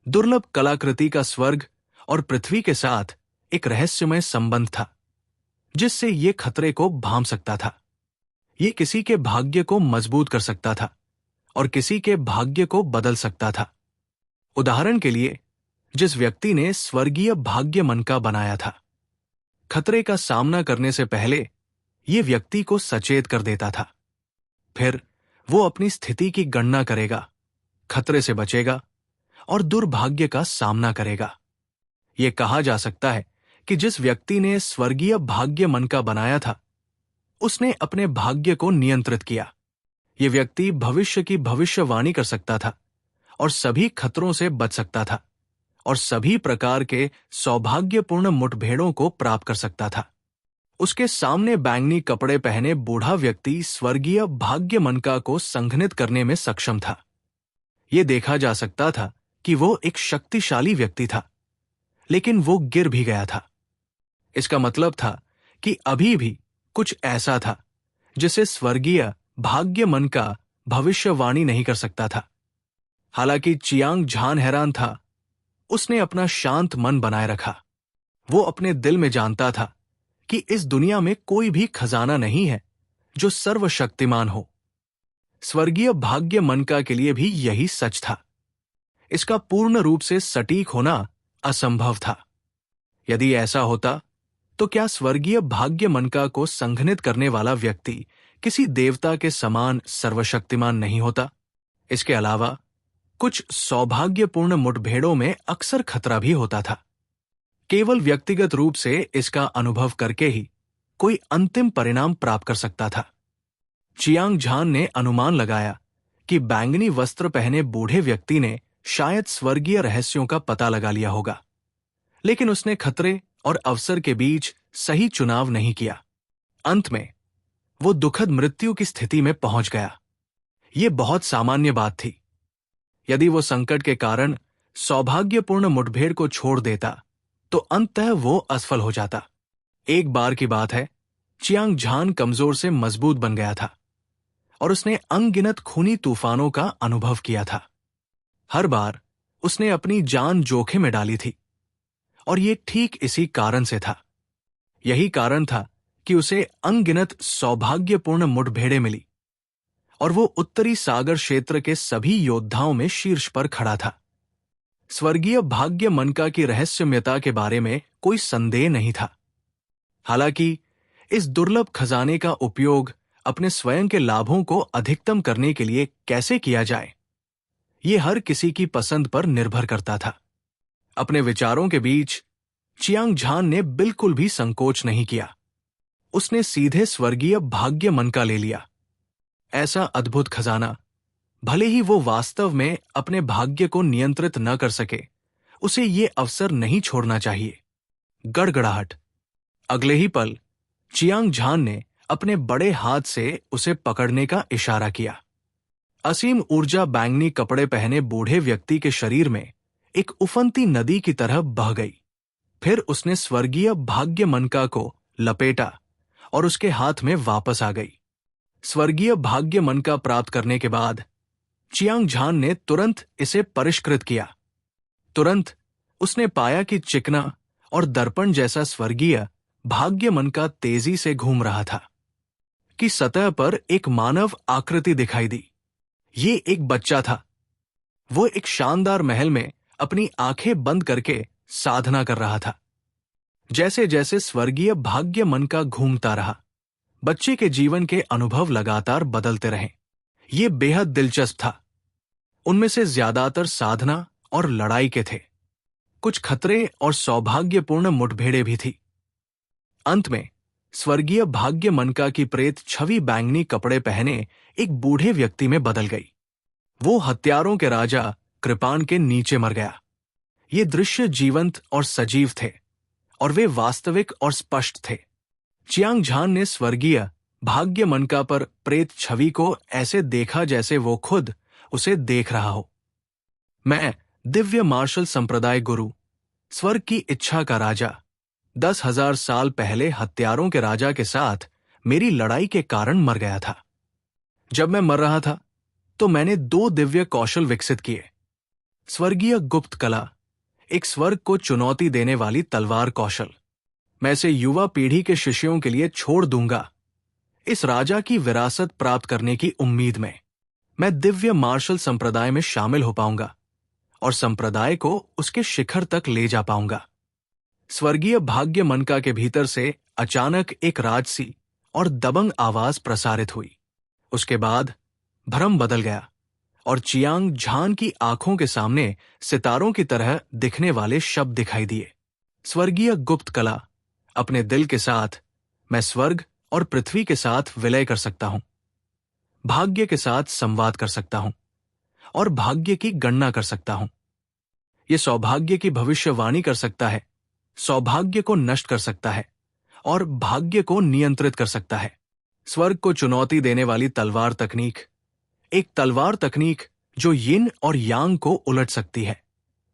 दुर्लभ कलाकृति का स्वर्ग और पृथ्वी के साथ एक रहस्यमय संबंध था जिससे ये खतरे को भांप सकता था। ये किसी के भाग्य को मजबूत कर सकता था और किसी के भाग्य को बदल सकता था। उदाहरण के लिए, जिस व्यक्ति ने स्वर्गीय भाग्य मन का बनाया था, खतरे का सामना करने से पहले ये व्यक्ति को सचेत कर देता था। फिर वो अपनी स्थिति की गणना करेगा, खतरे से बचेगा और दुर्भाग्य का सामना करेगा। ये कहा जा सकता है कि जिस व्यक्ति ने स्वर्गीय भाग्य मन का बनाया था, उसने अपने भाग्य को नियंत्रित किया। ये व्यक्ति भविष्य की भविष्यवाणी कर सकता था और सभी खतरों से बच सकता था और सभी प्रकार के सौभाग्यपूर्ण मुठभेड़ों को प्राप्त कर सकता था। उसके सामने बैंगनी कपड़े पहने बूढ़ा व्यक्ति स्वर्गीय भाग्य मनका को संघनित करने में सक्षम था। यह देखा जा सकता था कि वो एक शक्तिशाली व्यक्ति था, लेकिन वो गिर भी गया था। इसका मतलब था कि अभी भी कुछ ऐसा था जिसे स्वर्गीय भाग्य मन का भविष्यवाणी नहीं कर सकता था। हालांकि चियांग झान हैरान था, उसने अपना शांत मन बनाए रखा। वो अपने दिल में जानता था कि इस दुनिया में कोई भी खजाना नहीं है जो सर्वशक्तिमान हो। स्वर्गीय भाग्य मनका के लिए भी यही सच था। इसका पूर्ण रूप से सटीक होना असंभव था। यदि ऐसा होता तो क्या स्वर्गीय भाग्य मनका को संघनित करने वाला व्यक्ति किसी देवता के समान सर्वशक्तिमान नहीं होता? इसके अलावा कुछ सौभाग्यपूर्ण मुठभेड़ों में अक्सर खतरा भी होता था। केवल व्यक्तिगत रूप से इसका अनुभव करके ही कोई अंतिम परिणाम प्राप्त कर सकता था। चियांग झान ने अनुमान लगाया कि बैंगनी वस्त्र पहने बूढ़े व्यक्ति ने शायद स्वर्गीय रहस्यों का पता लगा लिया होगा, लेकिन उसने खतरे और अवसर के बीच सही चुनाव नहीं किया। अंत में वो दुखद मृत्यु की स्थिति में पहुंच गया। ये बहुत सामान्य बात थी। यदि वो संकट के कारण सौभाग्यपूर्ण मुठभेड़ को छोड़ देता तो अंततः वो असफल हो जाता। एक बार की बात है, चियांग झान कमजोर से मजबूत बन गया था और उसने अनगिनत खूनी तूफानों का अनुभव किया था। हर बार उसने अपनी जान जोखिम में डाली थी और ये ठीक इसी कारण से था। यही कारण था कि उसे अनगिनत सौभाग्यपूर्ण मुठभेड़ें मिली और वो उत्तरी सागर क्षेत्र के सभी योद्धाओं में शीर्ष पर खड़ा था। स्वर्गीय भाग्य मनका की रहस्यमयता के बारे में कोई संदेह नहीं था। हालांकि इस दुर्लभ खजाने का उपयोग अपने स्वयं के लाभों को अधिकतम करने के लिए कैसे किया जाए, ये हर किसी की पसंद पर निर्भर करता था। अपने विचारों के बीच चियांग झान ने बिल्कुल भी संकोच नहीं किया। उसने सीधे स्वर्गीय भाग्य मनका ले लिया। ऐसा अद्भुत खजाना, भले ही वो वास्तव में अपने भाग्य को नियंत्रित न कर सके, उसे ये अवसर नहीं छोड़ना चाहिए। गड़गड़ाहट। अगले ही पल चियांग झान ने अपने बड़े हाथ से उसे पकड़ने का इशारा किया। असीम ऊर्जा बैंगनी कपड़े पहने बूढ़े व्यक्ति के शरीर में एक उफनती नदी की तरह बह गई। फिर उसने स्वर्गीय भाग्य मनका को लपेटा और उसके हाथ में वापस आ गई। स्वर्गीय भाग्य मनका प्राप्त करने के बाद चियांग झान ने तुरंत इसे परिष्कृत किया। तुरंत उसने पाया कि चिकना और दर्पण जैसा स्वर्गीय भाग्य मनका तेजी से घूम रहा था कि सतह पर एक मानव आकृति दिखाई दी। ये एक बच्चा था। वो एक शानदार महल में अपनी आंखें बंद करके साधना कर रहा था। जैसे जैसे स्वर्गीय भाग्य मनका घूमता रहा, बच्चे के जीवन के अनुभव लगातार बदलते रहे। ये बेहद दिलचस्प था। उनमें से ज्यादातर साधना और लड़ाई के थे। कुछ खतरे और सौभाग्यपूर्ण मुठभेड़ें भी थी। अंत में स्वर्गीय भाग्य मनका की प्रेत छवि बैंगनी कपड़े पहने एक बूढ़े व्यक्ति में बदल गई। वो हत्यारों के राजा कृपान के नीचे मर गया। ये दृश्य जीवंत और सजीव थे और वे वास्तविक और स्पष्ट थे। चियांग झान ने स्वर्गीय भाग्य मनका पर प्रेत छवि को ऐसे देखा जैसे वो खुद उसे देख रहा हो। मैं दिव्य मार्शल संप्रदाय गुरु, स्वर्ग की इच्छा का राजा, 10,000 साल पहले हत्यारों के राजा के साथ मेरी लड़ाई के कारण मर गया था। जब मैं मर रहा था तो मैंने 2 दिव्य कौशल विकसित किए। स्वर्गीय गुप्त कला, एक स्वर्ग को चुनौती देने वाली तलवार कौशल। मैं इसे युवा पीढ़ी के शिष्यों के लिए छोड़ दूंगा, इस राजा की विरासत प्राप्त करने की उम्मीद में। मैं दिव्य मार्शल संप्रदाय में शामिल हो पाऊंगा और संप्रदाय को उसके शिखर तक ले जा पाऊंगा। स्वर्गीय भाग्य मनका के भीतर से अचानक एक राजसी और दबंग आवाज प्रसारित हुई। उसके बाद भ्रम बदल गया और चियांग झान की आंखों के सामने सितारों की तरह दिखने वाले शब्द दिखाई दिए। स्वर्गीय गुप्त कला, अपने दिल के साथ मैं स्वर्ग और पृथ्वी के साथ विलय कर सकता हूं, भाग्य के साथ संवाद कर सकता हूं और भाग्य की गणना कर सकता हूं। यह सौभाग्य की भविष्यवाणी कर सकता है, सौभाग्य को नष्ट कर सकता है और भाग्य को नियंत्रित कर सकता है। स्वर्ग को चुनौती देने वाली तलवार तकनीक, एक तलवार तकनीक जो यिन और यांग को उलट सकती है,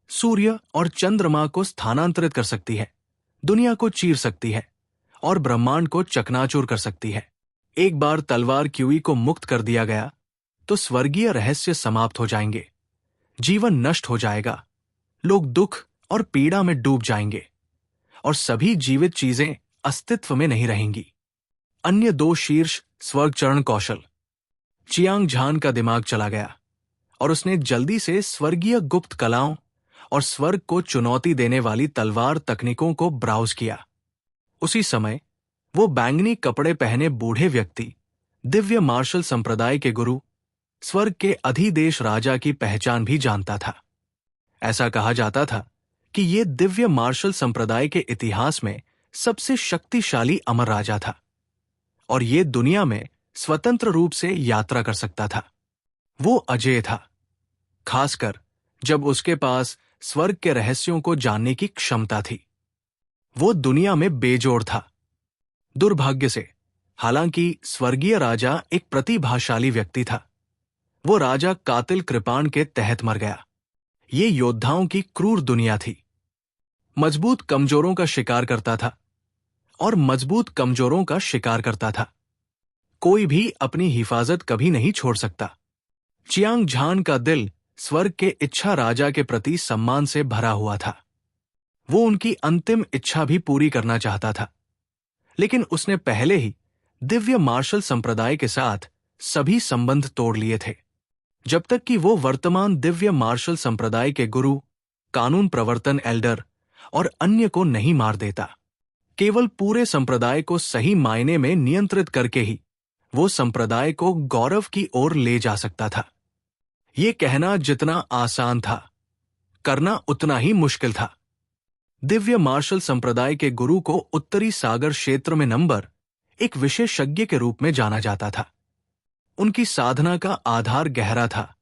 सूर्य और चंद्रमा को स्थानांतरित कर सकती है, दुनिया को चीर सकती है और ब्रह्मांड को चकनाचूर कर सकती है। एक बार तलवार क्यूई को मुक्त कर दिया गया तो स्वर्गीय रहस्य समाप्त हो जाएंगे, जीवन नष्ट हो जाएगा, लोग दुख और पीड़ा में डूब जाएंगे और सभी जीवित चीजें अस्तित्व में नहीं रहेंगी। अन्य 2 शीर्ष स्वर्ग चरण कौशल। चियांग झान का दिमाग चला गया और उसने जल्दी से स्वर्गीय गुप्त कलाओं और स्वर्ग को चुनौती देने वाली तलवार तकनीकों को ब्राउज किया। उसी समय वो बैंगनी कपड़े पहने बूढ़े व्यक्ति, दिव्य मार्शल संप्रदाय के गुरु, स्वर्ग के अधिदेश राजा की पहचान भी जानता था। ऐसा कहा जाता था कि ये दिव्य मार्शल संप्रदाय के इतिहास में सबसे शक्तिशाली अमर राजा था और ये दुनिया में स्वतंत्र रूप से यात्रा कर सकता था। वो अजेय था, खासकर जब उसके पास स्वर्ग के रहस्यों को जानने की क्षमता थी। वो दुनिया में बेजोड़ था। दुर्भाग्य से, हालांकि स्वर्गीय राजा एक प्रतिभाशाली व्यक्ति था, वो राजा कातिल कृपाण के तहत मर गया। ये योद्धाओं की क्रूर दुनिया थी। मजबूत कमजोरों का शिकार करता था और मजबूत कमजोरों का शिकार करता था। कोई भी अपनी हिफाजत कभी नहीं छोड़ सकता। चियांग झान का दिल स्वर्ग के इच्छा राजा के प्रति सम्मान से भरा हुआ था। वो उनकी अंतिम इच्छा भी पूरी करना चाहता था, लेकिन उसने पहले ही दिव्य मार्शल संप्रदाय के साथ सभी संबंध तोड़ लिए थे। जब तक कि वो वर्तमान दिव्य मार्शल संप्रदाय के गुरु, कानून प्रवर्तन एल्डर और अन्य को नहीं मार देता, केवल पूरे संप्रदाय को सही मायने में नियंत्रित करके ही वो संप्रदाय को गौरव की ओर ले जा सकता था। ये कहना जितना आसान था, करना उतना ही मुश्किल था। दिव्य मार्शल संप्रदाय के गुरु को उत्तरी सागर क्षेत्र में नंबर एक विशेषज्ञ के रूप में जाना जाता था। उनकी साधना का आधार गहरा था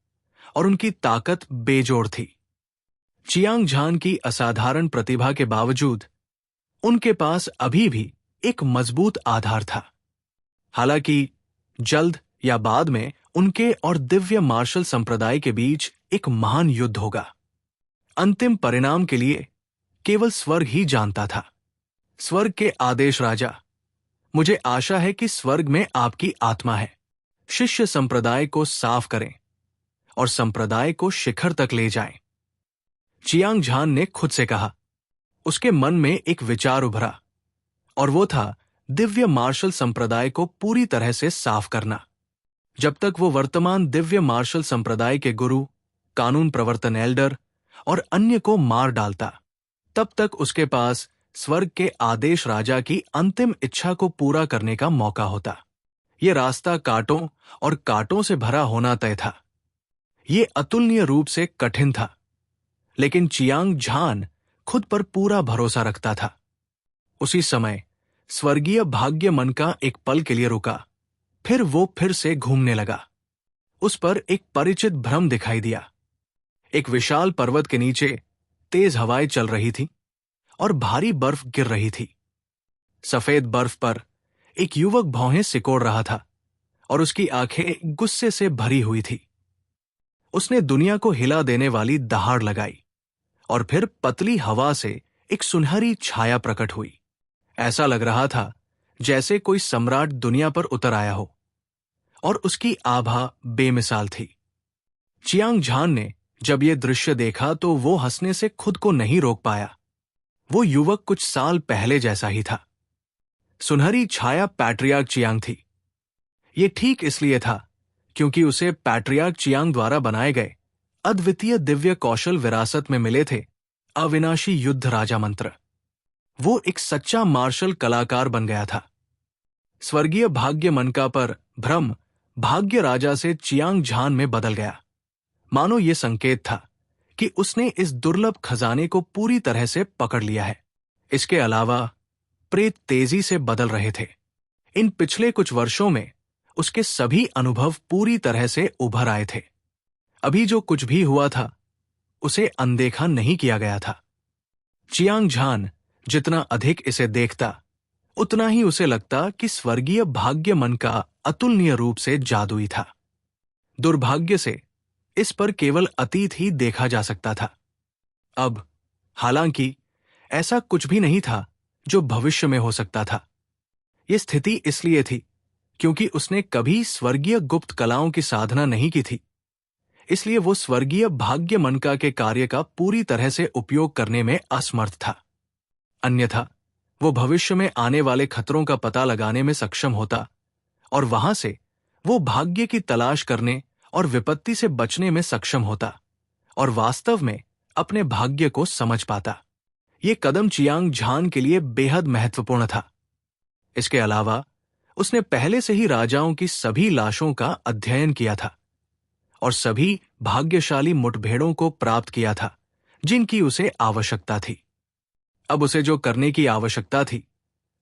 और उनकी ताकत बेजोड़ थी। चियांग झान की असाधारण प्रतिभा के बावजूद उनके पास अभी भी एक मजबूत आधार था। हालांकि जल्द या बाद में उनके और दिव्य मार्शल संप्रदाय के बीच एक महान युद्ध होगा। अंतिम परिणाम के लिए केवल स्वर्ग ही जानता था। स्वर्ग के आदेश राजा, मुझे आशा है कि स्वर्ग में आपकी आत्मा है। शिष्य संप्रदाय को साफ करें और संप्रदाय को शिखर तक ले जाएं। चियांग झान ने खुद से कहा। उसके मन में एक विचार उभरा और वो था दिव्य मार्शल संप्रदाय को पूरी तरह से साफ करना। जब तक वो वर्तमान दिव्य मार्शल संप्रदाय के गुरु, कानून प्रवर्तन एल्डर और अन्य को मार डालता, तब तक उसके पास स्वर्ग के आदेश राजा की अंतिम इच्छा को पूरा करने का मौका होता। ये रास्ता कांटों और कांटों से भरा होना तय था। ये अतुलनीय रूप से कठिन था, लेकिन चियांग झान खुद पर पूरा भरोसा रखता था। उसी समय स्वर्गीय भाग्य मन का एक पल के लिए रुका, फिर वो फिर से घूमने लगा। उस पर एक परिचित भ्रम दिखाई दिया। एक विशाल पर्वत के नीचे तेज हवाएं चल रही थी और भारी बर्फ गिर रही थी। सफेद बर्फ पर एक युवक भौहें सिकोड़ रहा था और उसकी आंखें गुस्से से भरी हुई थी। उसने दुनिया को हिला देने वाली दहाड़ लगाई और फिर पतली हवा से एक सुनहरी छाया प्रकट हुई। ऐसा लग रहा था जैसे कोई सम्राट दुनिया पर उतर आया हो, और उसकी आभा बेमिसाल थी। चियांग झान ने जब यह दृश्य देखा तो वो हंसने से खुद को नहीं रोक पाया। वो युवक कुछ साल पहले जैसा ही था। सुनहरी छाया पैट्रियार्क चियांग थी। ये ठीक इसलिए था क्योंकि उसे पैट्रियार्क चियांग द्वारा बनाए गए अद्वितीय दिव्य कौशल विरासत में मिले थे, अविनाशी युद्ध राजा मंत्र। वो एक सच्चा मार्शल कलाकार बन गया था। स्वर्गीय भाग्य मनका पर भ्रम भाग्य राजा से चियांग झान में बदल गया। मानो ये संकेत था कि उसने इस दुर्लभ खजाने को पूरी तरह से पकड़ लिया है। इसके अलावा प्रेत तेजी से बदल रहे थे। इन पिछले कुछ वर्षों में उसके सभी अनुभव पूरी तरह से उभर आए थे। अभी जो कुछ भी हुआ था उसे अनदेखा नहीं किया गया था। चियांग झान जितना अधिक इसे देखता उतना ही उसे लगता कि स्वर्गीय भाग्य मन का अतुलनीय रूप से जादुई था। दुर्भाग्य से इस पर केवल अतीत ही देखा जा सकता था। अब हालांकि ऐसा कुछ भी नहीं था जो भविष्य में हो सकता था। यह स्थिति इसलिए थी क्योंकि उसने कभी स्वर्गीय गुप्त कलाओं की साधना नहीं की थी। इसलिए वो स्वर्गीय भाग्य मनका के कार्य का पूरी तरह से उपयोग करने में असमर्थ था। अन्यथा वो भविष्य में आने वाले खतरों का पता लगाने में सक्षम होता और वहां से वो भाग्य की तलाश करने और विपत्ति से बचने में सक्षम होता और वास्तव में अपने भाग्य को समझ पाता। ये कदम चियांग झान के लिए बेहद महत्वपूर्ण था। इसके अलावा उसने पहले से ही राजाओं की सभी लाशों का अध्ययन किया था और सभी भाग्यशाली मुठभेड़ों को प्राप्त किया था जिनकी उसे आवश्यकता थी। अब उसे जो करने की आवश्यकता थी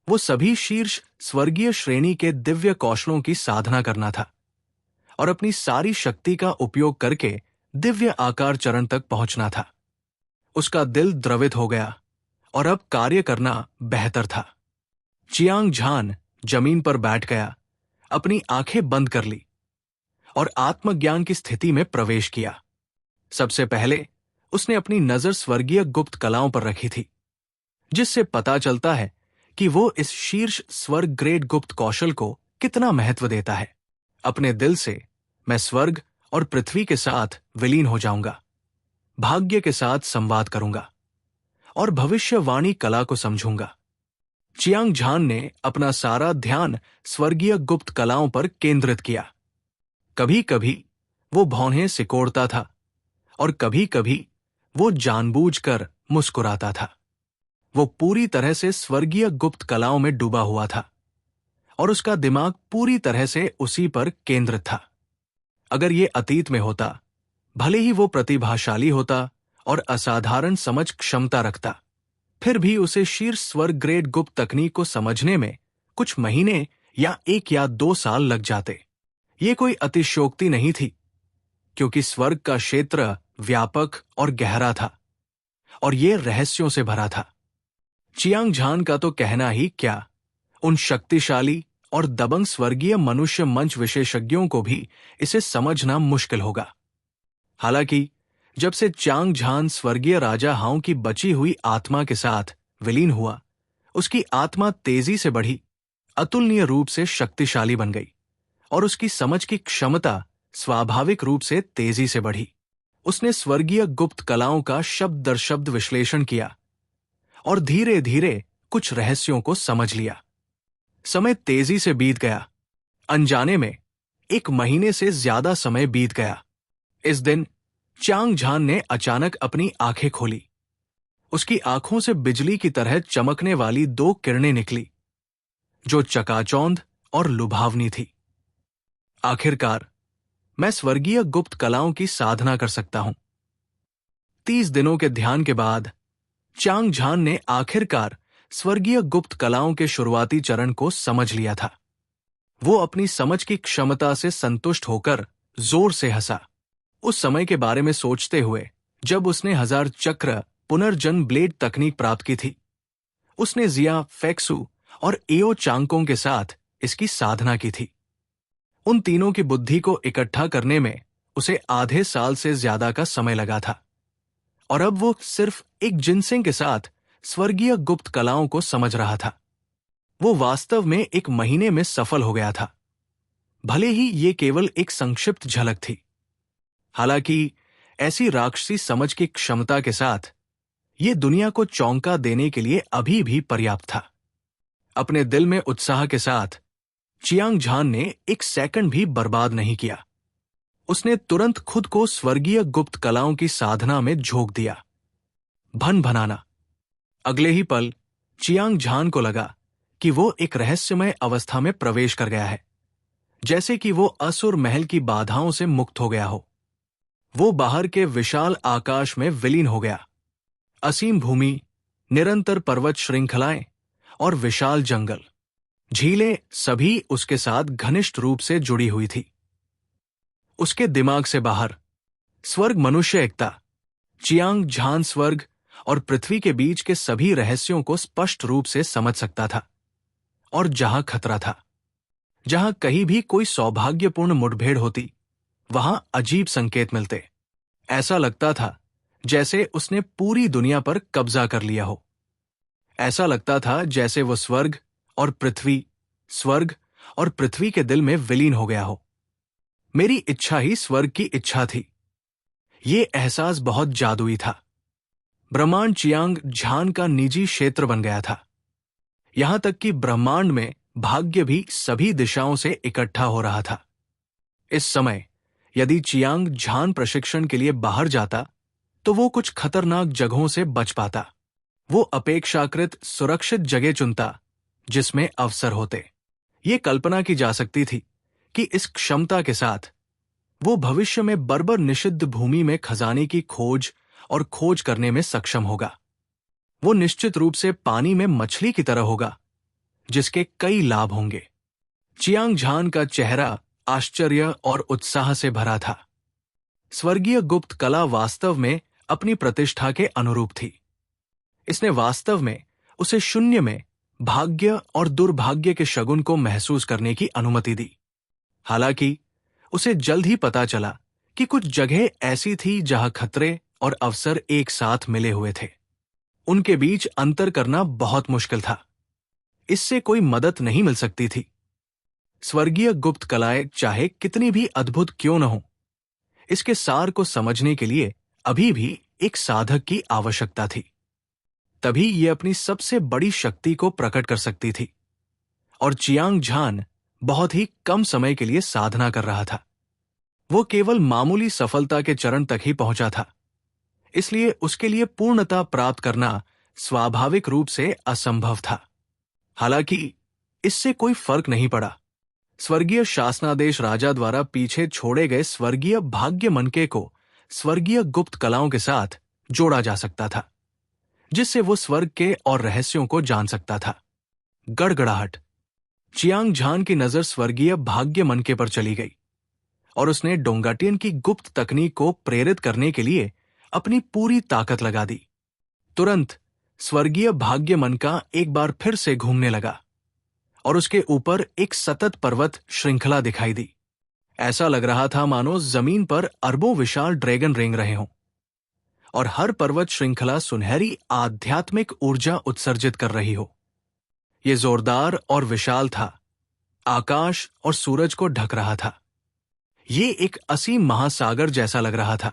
वो सभी शीर्ष स्वर्गीय श्रेणी के दिव्य कौशलों की साधना करना था और अपनी सारी शक्ति का उपयोग करके दिव्य आकार चरण तक पहुंचना था। उसका दिल द्रवित हो गया और अब कार्य करना बेहतर था। चियांग झान जमीन पर बैठ गया, अपनी आंखें बंद कर ली और आत्मज्ञान की स्थिति में प्रवेश किया। सबसे पहले उसने अपनी नजर स्वर्गीय गुप्त कलाओं पर रखी थी, जिससे पता चलता है कि वो इस शीर्ष स्वर्ग ग्रेड गुप्त कौशल को कितना महत्व देता है। अपने दिल से मैं स्वर्ग और पृथ्वी के साथ विलीन हो जाऊंगा, भाग्य के साथ संवाद करूंगा और भविष्यवाणी कला को समझूंगा। चियांग झान ने अपना सारा ध्यान स्वर्गीय गुप्त कलाओं पर केंद्रित किया। कभी कभी वो भौहें सिकोड़ता था और कभी कभी वो जानबूझकर मुस्कुराता था। वो पूरी तरह से स्वर्गीय गुप्त कलाओं में डूबा हुआ था और उसका दिमाग पूरी तरह से उसी पर केंद्रित था। अगर ये अतीत में होता, भले ही वो प्रतिभाशाली होता और असाधारण समझ क्षमता रखता, फिर भी उसे शीर्ष स्वर्ग ग्रेड गुप्त तकनीक को समझने में कुछ महीने या 1 या 2 साल लग जाते। ये कोई अतिशयोक्ति नहीं थी, क्योंकि स्वर्ग का क्षेत्र व्यापक और गहरा था और ये रहस्यों से भरा था। चियांग झान का तो कहना ही क्या, उन शक्तिशाली और दबंग स्वर्गीय मनुष्य मंच विशेषज्ञों को भी इसे समझना मुश्किल होगा। हालांकि जब से चियांग झान स्वर्गीय राजा हाउ की बची हुई आत्मा के साथ विलीन हुआ, उसकी आत्मा तेजी से बढ़ी, अतुलनीय रूप से शक्तिशाली बन गई और उसकी समझ की क्षमता स्वाभाविक रूप से तेजी से बढ़ी। उसने स्वर्गीय गुप्त कलाओं का शब्द दर शब्द विश्लेषण किया और धीरे धीरे कुछ रहस्यों को समझ लिया। समय तेजी से बीत गया। अनजाने में 1 महीने से ज्यादा समय बीत गया। इस दिन चियांग झान ने अचानक अपनी आंखें खोली। उसकी आंखों से बिजली की तरह चमकने वाली 2 किरणें निकली, जो चकाचौंध और लुभावनी थी। आखिरकार मैं स्वर्गीय गुप्त कलाओं की साधना कर सकता हूं। 30 दिनों के ध्यान के बाद चियांग झान ने आखिरकार स्वर्गीय गुप्त कलाओं के शुरुआती चरण को समझ लिया था। वो अपनी समझ की क्षमता से संतुष्ट होकर जोर से हंसा, उस समय के बारे में सोचते हुए जब उसने 1000 चक्र पुनर्जन्म ब्लेड तकनीक प्राप्त की थी। उसने जिया फेक्सू और एओ चांगकोंग के साथ इसकी साधना की थी। उन तीनों की बुद्धि को इकट्ठा करने में उसे आधे साल से ज्यादा का समय लगा था, और अब वो सिर्फ एक जिनसिंग के साथ स्वर्गीय गुप्त कलाओं को समझ रहा था। वो वास्तव में 1 महीने में सफल हो गया था, भले ही ये केवल एक संक्षिप्त झलक थी। हालांकि ऐसी राक्षसी समझ की क्षमता के साथ ये दुनिया को चौंका देने के लिए अभी भी पर्याप्त था। अपने दिल में उत्साह के साथ चियांग झान ने 1 सेकंड भी बर्बाद नहीं किया। उसने तुरंत खुद को स्वर्गीय गुप्त कलाओं की साधना में झोंक दिया। भन भनाना। अगले ही पल चियांग झान को लगा कि वो एक रहस्यमय अवस्था में प्रवेश कर गया है, जैसे कि वो असुर महल की बाधाओं से मुक्त हो गया हो। वो बाहर के विशाल आकाश में विलीन हो गया। असीम भूमि, निरंतर पर्वत श्रृंखलाएं और विशाल जंगल, झीलें सभी उसके साथ घनिष्ठ रूप से जुड़ी हुई थी। उसके दिमाग से बाहर स्वर्ग मनुष्य एकता, चियांग झान स्वर्ग और पृथ्वी के बीच के सभी रहस्यों को स्पष्ट रूप से समझ सकता था। और जहां खतरा था, जहां कहीं भी कोई सौभाग्यपूर्ण मुठभेड़ होती, वहां अजीब संकेत मिलते। ऐसा लगता था जैसे उसने पूरी दुनिया पर कब्जा कर लिया हो। ऐसा लगता था जैसे वो स्वर्ग और पृथ्वी के दिल में विलीन हो गया हो। मेरी इच्छा ही स्वर्ग की इच्छा थी। ये एहसास बहुत जादुई था। ब्रह्मांड चियांग झान का निजी क्षेत्र बन गया था, यहां तक कि ब्रह्मांड में भाग्य भी सभी दिशाओं से इकट्ठा हो रहा था। इस समय यदि चियांग झान प्रशिक्षण के लिए बाहर जाता तो वो कुछ खतरनाक जगहों से बच पाता। वो अपेक्षाकृत सुरक्षित जगह चुनता जिसमें अवसर होते। ये कल्पना की जा सकती थी कि इस क्षमता के साथ वो भविष्य में बर्बर निषिद्ध भूमि में खजाने की खोज करने में सक्षम होगा। वो निश्चित रूप से पानी में मछली की तरह होगा, जिसके कई लाभ होंगे। चियांग झान का चेहरा आश्चर्य और उत्साह से भरा था। स्वर्गीय गुप्त कला वास्तव में अपनी प्रतिष्ठा के अनुरूप थी। इसने वास्तव में उसे शून्य में भाग्य और दुर्भाग्य के शगुन को महसूस करने की अनुमति दी। हालांकि उसे जल्द ही पता चला कि कुछ जगह ऐसी थी जहां खतरे और अवसर एक साथ मिले हुए थे। उनके बीच अंतर करना बहुत मुश्किल था। इससे कोई मदद नहीं मिल सकती थी। स्वर्गीय गुप्त कलाएं चाहे कितनी भी अद्भुत क्यों न हो, इसके सार को समझने के लिए अभी भी एक साधक की आवश्यकता थी। तभी ये अपनी सबसे बड़ी शक्ति को प्रकट कर सकती थी। और चियांग झान बहुत ही कम समय के लिए साधना कर रहा था। वो केवल मामूली सफलता के चरण तक ही पहुंचा था, इसलिए उसके लिए पूर्णता प्राप्त करना स्वाभाविक रूप से असंभव था। हालांकि इससे कोई फर्क नहीं पड़ा। स्वर्गीय शासनादेश राजा द्वारा पीछे छोड़े गए स्वर्गीय भाग्य मनके को स्वर्गीय गुप्त कलाओं के साथ जोड़ा जा सकता था, जिससे वो स्वर्ग के और रहस्यों को जान सकता था। गड़गड़ाहट। चियांग झान की नजर स्वर्गीय भाग्य मनके पर चली गई और उसने डोंगाटियन की गुप्त तकनीक को प्रेरित करने के लिए अपनी पूरी ताकत लगा दी। तुरंत स्वर्गीय भाग्य मनका एक बार फिर से घूमने लगा और उसके ऊपर एक सतत पर्वत श्रृंखला दिखाई दी। ऐसा लग रहा था मानो जमीन पर अरबों विशाल ड्रैगन रेंग रहे हों, और हर पर्वत श्रृंखला सुनहरी आध्यात्मिक ऊर्जा उत्सर्जित कर रही हो। यह जोरदार और विशाल था, आकाश और सूरज को ढक रहा था। ये एक असीम महासागर जैसा लग रहा था।